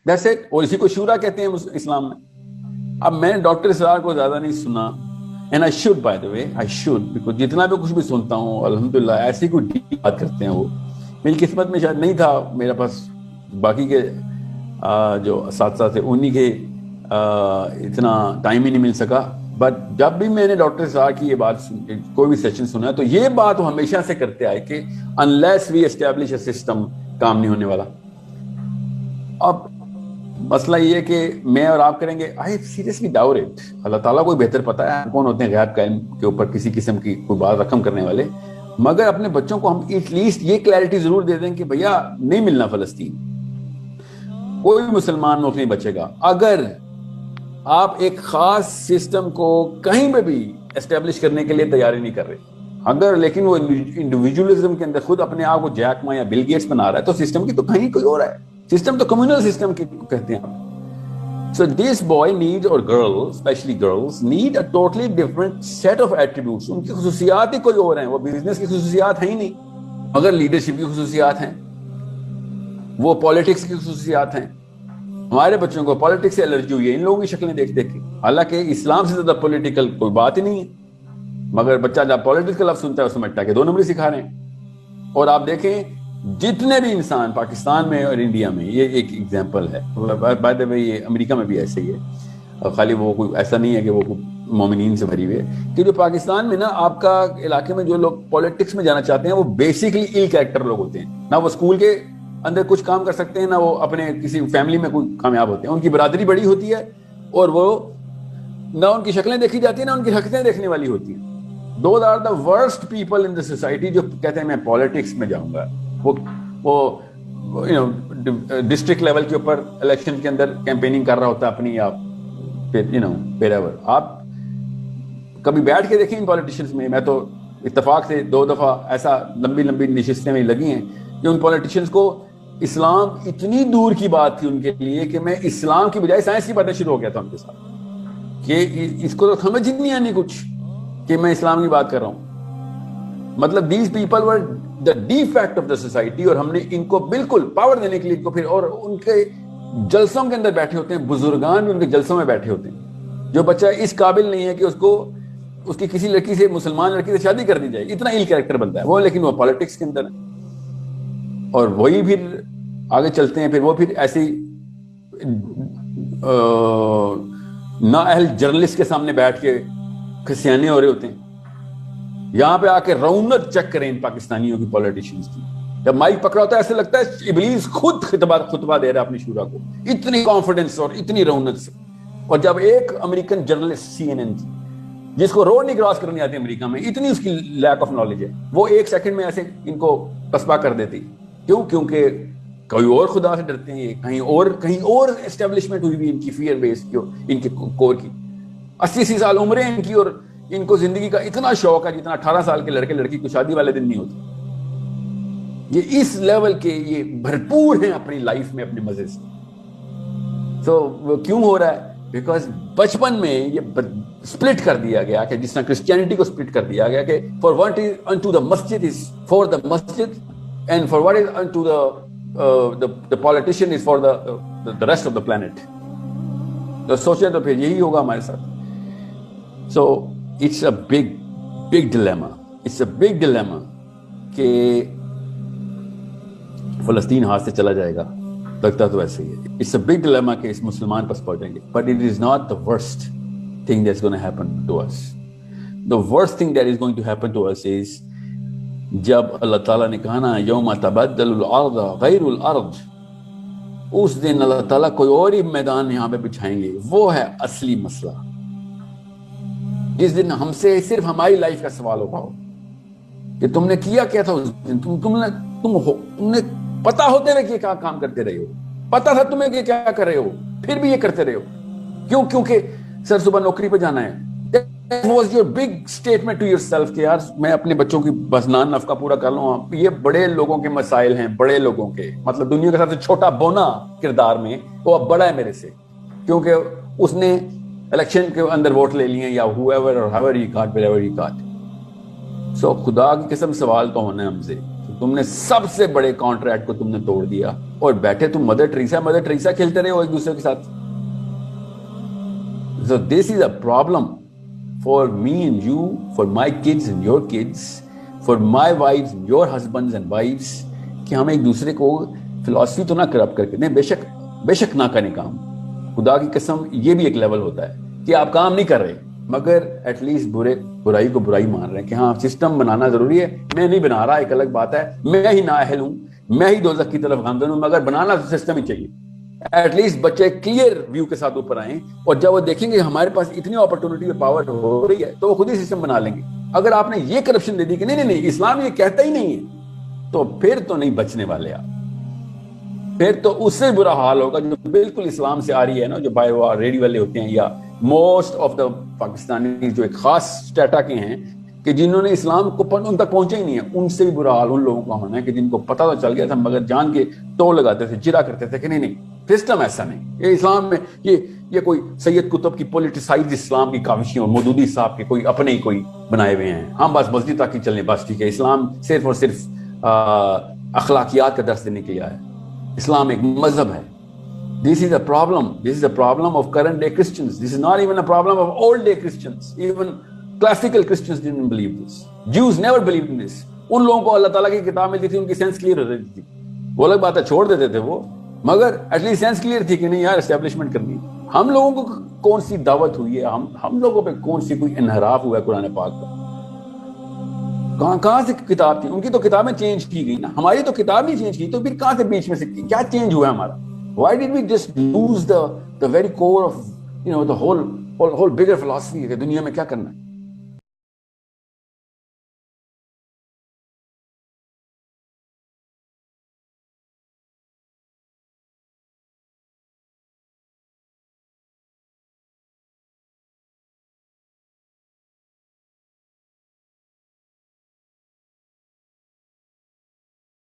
That's it. اور اسی کو شورا کہتے ہیں اسلام میں. اب میں ڈاکٹر اسرار کو زیادہ نہیں سنا, and I should, by the way, I should, because جتنا بھی کچھ بھی سنتا ہوں الحمدللہ ایسی کوئی ڈیپ بات کرتے ہیں وہ. میری قسمت میں شاید نہیں تھا, میرے پاس باقی کے جو اساتذہ تھے انہی کے اتنا ٹائم ہی نہیں مل سکا. بٹ جب بھی میں نے ڈاکٹر اسرار کی یہ بات کوئی بھی سیشن سنا تو یہ بات وہ ہمیشہ سے کرتے آئے کہ unless we establish a system کام نہیں ہونے والا. اب مسئلہ یہ ہے کہ میں اور آپ کریں گے, I seriously doubt it. اللہ تعالیٰ کو بہتر پتا ہے کون ہوتے ہیں غیب کا علم کے اوپر کسی قسم کی کوئی بات رقم کرنے والے. مگر اپنے بچوں کو ہم ایٹ لیسٹ یہ کلیئرٹی ضرور دے دیں کہ بھیا نہیں ملنا فلسطین, کوئی بھی مسلمان ملک نہیں بچے گا اگر آپ ایک خاص سسٹم کو کہیں پہ بھی اسٹیبلش کرنے کے لیے تیاری نہیں کر رہے. اگر لیکن وہ انڈیویجولزم کے اندر خود اپنے آپ کو جیک ما یا بل گیٹس بنا رہا ہے تو سسٹم کی تو کہیں کوئی اور ہے. سسٹم تو کمیونل سسٹم کی کہتے ہیں آپ. So this boy needs, or girls, especially girls, need a totally different set of attributes. ان کی خصوصیات ہی کوئی اور ہیں. وہ بزنس کی خصوصیات ہیں ہی نہیں, مگر لیڈرشپ کی خصوصیات ہیں, وہ پالیٹکس کی خصوصیات ہیں. ہمارے بچوں کو پالیٹکس سے الرجی ہوئی ہے ان لوگوں کی شکلیں دیکھ دیکھ کے, حالانکہ اسلام سے زیادہ پولیٹیکل کوئی بات ہی نہیں ہے. مگر بچہ جب پالیٹکس کا لفظ سنتا ہے اس سمجھتا ہے کہ 2 نمبر سکھا رہے ہیں. اور آپ دیکھیں جتنے بھی انسان پاکستان میں اور انڈیا میں, یہ ایک ایگزامپل ہے, بائی دی وے یہ امریکہ میں بھی ایسے ہی ہے, خالی وہ کوئی ایسا نہیں ہے کہ وہ مومنین سے بھری ہوئی ہے, کہ جو پاکستان میں نا آپ کا علاقے میں جو لوگ پالیٹکس میں جانا چاہتے ہیں وہ بیسکلی ایل کریکٹر لوگ ہوتے ہیں. نہ وہ اسکول کے اندر کچھ کام کر سکتے ہیں, نہ وہ اپنے کسی فیملی میں کوئی کامیاب ہوتے ہیں. ان کی برادری بڑی ہوتی ہے اور وہ نہ ان کی شکلیں دیکھی جاتی ہیں نہ ان کی حرکتیں دیکھنے والی ہوتی ہیں. Those are the worst people in the society جو کہتے ہیں میں پالیٹکس میں جاؤں گا. وہ ڈسٹرکٹ لیول کے اوپر الیکشن کے اندر کیمپیننگ کر رہا ہوتا ہے اپنی, آپ wherever. آپ کبھی بیٹھ کے دیکھیں ان پالیٹیشنز میں, میں تو اتفاق سے 2 دفعہ ایسا لمبی نشستیں میں لگی ہیں کہ ان پالیٹیشنز کو اسلام اتنی دور کی بات تھی ان کے لیے کہ میں اسلام کی بجائے سائنس کی باتیں شروع ہو گیا تھا ان کے ساتھ, کہ اس کو تو سمجھ ہی نہیں آنی کچھ کہ میں اسلام کی بات کر رہا ہوں. مطلب these people were the defect of the society, اور ہم نے ان کو بالکل پاور دینے کے لیے ان کو پھر, اور ان کے جلسوں کے اندر بیٹھے ہوتے ہیں, بزرگان بھی ان کے جلسوں میں بیٹھے ہوتے ہیں. جو بچہ اس قابل نہیں ہے کہ اس کی کسی لڑکی سے, مسلمان لڑکی سے شادی کر دی جائے, اتنا ایل کریکٹر بنتا ہے وہ, لیکن وہ پالیٹکس کے اندر ہے. اور وہی پھر آگے چلتے ہیں, پھر وہ پھر ایسی نااہل جرنلسٹ کے سامنے بیٹھ کے کھسیانے ہو رہے ہوتے ہیں. یہاں پہ آ کے رونت چیک کریں ان پاکستانیوں کی پولیٹیشینز کی. جب مائک پکڑا ہوتا ہے ایسے لگتا ہے ابلیس خود خطبہ دے رہا ہے اپنی شورا کو, اتنی کانفیڈنس اور اتنی رونت سے. اور جب ایک امریکن جرنلسٹ CNN کی, جس کو روڈ نہیں کراس کرنی آتی امریکہ میں, اتنی اس کی لیک آف نالج ہے, وہ 1 سیکنڈ میں ایسے ان کو تسبیح کر دیتی. کیوں؟ کیونکہ کوئی اور خدا سے ڈرتے ہیں, کہیں اور اسٹیبلشمنٹ ہوئی بھی ان کی فیئر بیس کی, ان کے کور کی. 80 سال عمریں ان کی, اور ان کو زندگی کا اتنا شوق ہے جتنا 18 سال کے لڑکے لڑکی کو شادی والے دن نہیں ہوتے. یہ اس لیول کے یہ بھرپور ہیں اپنی لائف میں اپنے مزے سے. تو وہ کیوں ہو رہا ہے؟ بیکاز بچپن میں یہ سپلٹ کر دیا گیا کہ جس طرح کرسچینٹی کو سپلٹ کر دیا گیا کہ for what is into the مسجد از فار دا مسجد, and for what is into the politician is for the rest of the plant. تو سوچے تو پھر یہی ہوگا ہمارے ساتھ. سو it's a big dilemma. It's a big dilemma کہ فلسطین ہاتھ سے چلا جائے گا, لگتا تو ایسے ہی ہے. It's a big dilemma کہ اس مسلمان پس پہنچیں گے. But it is not the worst thing that's going to happen to us. The worst thing that is going to happen to us is جب اللہ تعالیٰ نے کہا نا یوم تبدل الارض غیر الارض, اس دن اللہ تعالیٰ کوئی اور ہی میدان یہاں پہ بچھائیں گے. وہ ہے اصلی مسئلہ. جس دن ہم سے صرف ہماری لائف کا سوال ہوگا کہ تم نے کیا کیا تھا اس دن, تم نے پتا ہوتے ہوئے کہ کیا کام کرتے رہے ہو, پتا تھا تمہیں کہ کیا کر رہے ہو, پھر بھی یہ کرتے رہے ہو. کیوں؟ کیونکہ سر صبح نوکری پہ جانا ہے. That was your big statement to yourself کہ یار میں اپنے بچوں کی بس نان نفقہ پورا کر لوں. یہ بڑے لوگوں کے مسائل ہیں, بڑے لوگوں کے, مطلب دنیا کے سب سے چھوٹا بونا کردار میں وہ اب بڑا ہے میرے سے, کیونکہ اس نے الیکشن کے اندر ووٹ لے لیے, یا whoever or however he got, wherever he got. So خدا کی قسم سوال تو ہونا ہے ہم سے. تم نے سب سے بڑے کانٹریکٹ کو تم نے توڑ دیا اور بیٹھے تم مدر ٹریسا کھیلتے رہے ہو ایک دوسرے کے ساتھ. So this is a problem for me and you, for my kids and your kids, for my wives and your husbands and wives, کہ ہم ایک دوسرے کو فلسفی تو نہ کرپٹ کر کے نہیں, بے شک نہ کریں کام. خدا کی قسم یہ بھی ایک لیول ہوتا ہے کہ آپ کام نہیں کر رہے مگر ایٹ لیسٹ برائی کو برائی مان رہے ہیں کہ ہاں سسٹم بنانا ضروری ہے. میں نہیں بنا رہا, ایک الگ بات ہے, میں ہی نااہل ہوں, میں ہی دوزخ کی طرف گامزن ہوں, مگر بنانا سسٹم ہی چاہیے. ایٹ لیسٹ بچے کلیئر ویو کے ساتھ اوپر آئیں, اور جب وہ دیکھیں گے ہمارے پاس اتنی اپرچونٹی اور پاور ہو رہی ہے تو وہ خود ہی سسٹم بنا لیں گے. اگر آپ نے یہ کرپشن دے دی کہ نہیں اسلام یہ کہتا ہی نہیں ہے, تو پھر تو نہیں بچنے والے آپ. پھر تو اس سے برا حال ہوگا جو بالکل اسلام سے آ رہی ہے نا, جو بائی ریڈی والے ہوتے ہیں یا موسٹ آف دا پاکستانی جو ایک خاص اسٹیٹا کے ہیں کہ جنہوں نے اسلام کو ان تک پہنچے ہی نہیں ہے, ان سے بھی برا حال ان لوگوں کا ہونا ہے کہ جن کو پتہ تو چل گیا تھا مگر جان کے ٹو لگاتے تھے, جرا کرتے تھے کہ نہیں سسٹم ایسا نہیں, یہ اسلام میں یہ کوئی سید قطب کی پولیٹیسائز اسلام کی کاوشیں اور مودودی صاحب کے کوئی اپنے ہی کوئی بنائے ہوئے ہیں. ہم بس مسجد تک ہی چلیں, بس ٹھیک ہے. اسلام صرف اور صرف اخلاقیات کا درس دینے کے لیے آیا ہے. اسلام ایک مذہب ہے. This is a problem. This is a problem of current day Christians. This is not even a problem of old day Christians. Even classical Christians didn't believe this. Jews never believed in this. ان لوگوں کو اللہ تعالیٰ کی کتاب ملتی تھی, ان کی sense clear ہو رہی تھی, وہ الگ بات ہے چھوڑ دیتے تھے وہ, مگر ایٹ لیسٹ سینس کلیئر تھی کہ نہیں یار اسٹیبلشمنٹ کرنی. ہم لوگوں کو کون سی دعوت ہوئی ہے, ہم لوگوں پہ کون سی کوئی انحراف ہوا ہے قرآن پاک کا؟ کہاں سے کتاب تھی؟ ان کی تو کتابیں چینج کی گئی نا, ہماری تو کتاب نہیں چینج کی, تو پھر کہاں سے بیچ میں سے کیا چینج ہوا ہے ہمارا؟ Why did we just lose the very core of the whole bigger philosophy کہ دنیا میں کیا کرنا ہے؟